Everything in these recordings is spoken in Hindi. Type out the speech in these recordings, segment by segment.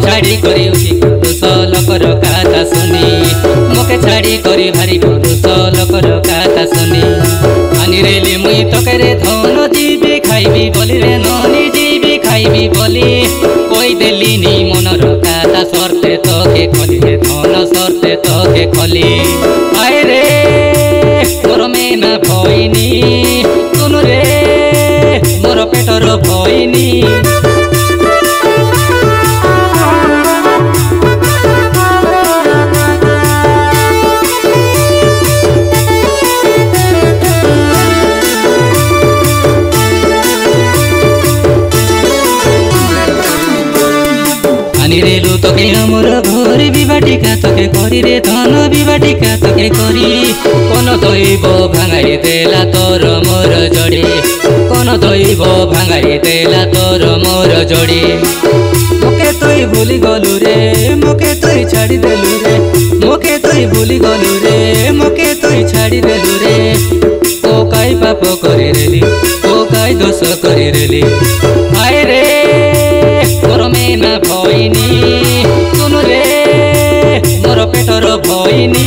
छाड़ी करी उठी पुरुष लोकर कथा सुनी मोके छाड़ी करी भारी पुरुष लोकर कथा सुनी आनी रेली मुई तकरे धन जीवी खाइबी बोली रे ननी जीवी खाइबी बोली कोई देली नी मनर कथा सर्ते तके खली रे धन सर्ते तके खली आए रे मोर मेना भइनी सुनु रे मोर पेटर भइनी रेलू तके आमर भोरी बिबाटिका तके करी रे धन बिबाटिका तके करी कोन दैव भांगाई देला तोर मोर जड़ी कोन दैव भांगाई देला तोर मोर जड़ी मोके तोई भूली गलु रे मोके तोई छाड़ी देलु रे मोके तोई भूली गलु रे मोके तोई छाड़ी देलु रे ओ काई पाप करी रेली ओ काई दोष करी रेली आए रे मोर मेना भइनी सुनु रे मोर पेटर भइनी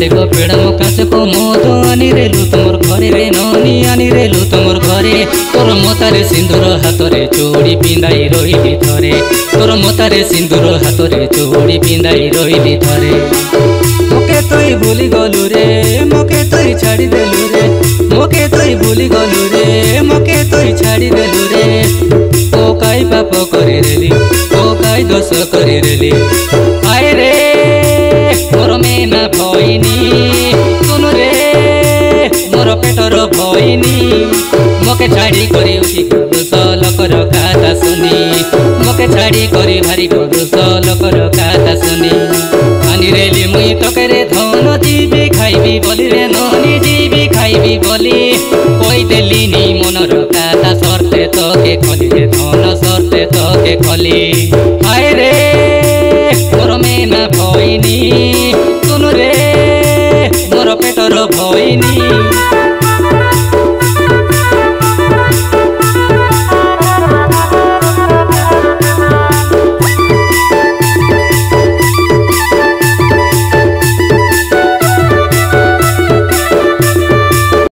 को पेड़ मुकाश को मोदो आनी रेलु तुमर घरे रे ननी आनी रेलु तुमर घरे तोर मतारे सिंदूर हातरे चूड़ी पिंदाई रहिली थरे तोर मतारे सिंदूर हातरे चूड़ी पिंदाई रहिली थरे मोके तोई भूली गलु रे मोके तोई छाड़ी देलु रे मोके तोई भूली गलु रे मोके तोई छाड़ी देलु रे ओ काई पाप करी रेली ओ काई दोष करी रेली आए रे मोर मेना भइनी सुनु रे मोर पेटर भइनी मोके छाड़ी करी उठी पुरुष लोकर कथा सुनी मोके छाड़ी करी भारी पुरुष लोकर कथा सुनी आनी रेली मुई तकरे धन जीवी खाइबी बोली रे ननी जीवी खाइबी बोली कोई देली नी मनर कथा सर्ते तके खली रे धन सर्ते तके खली।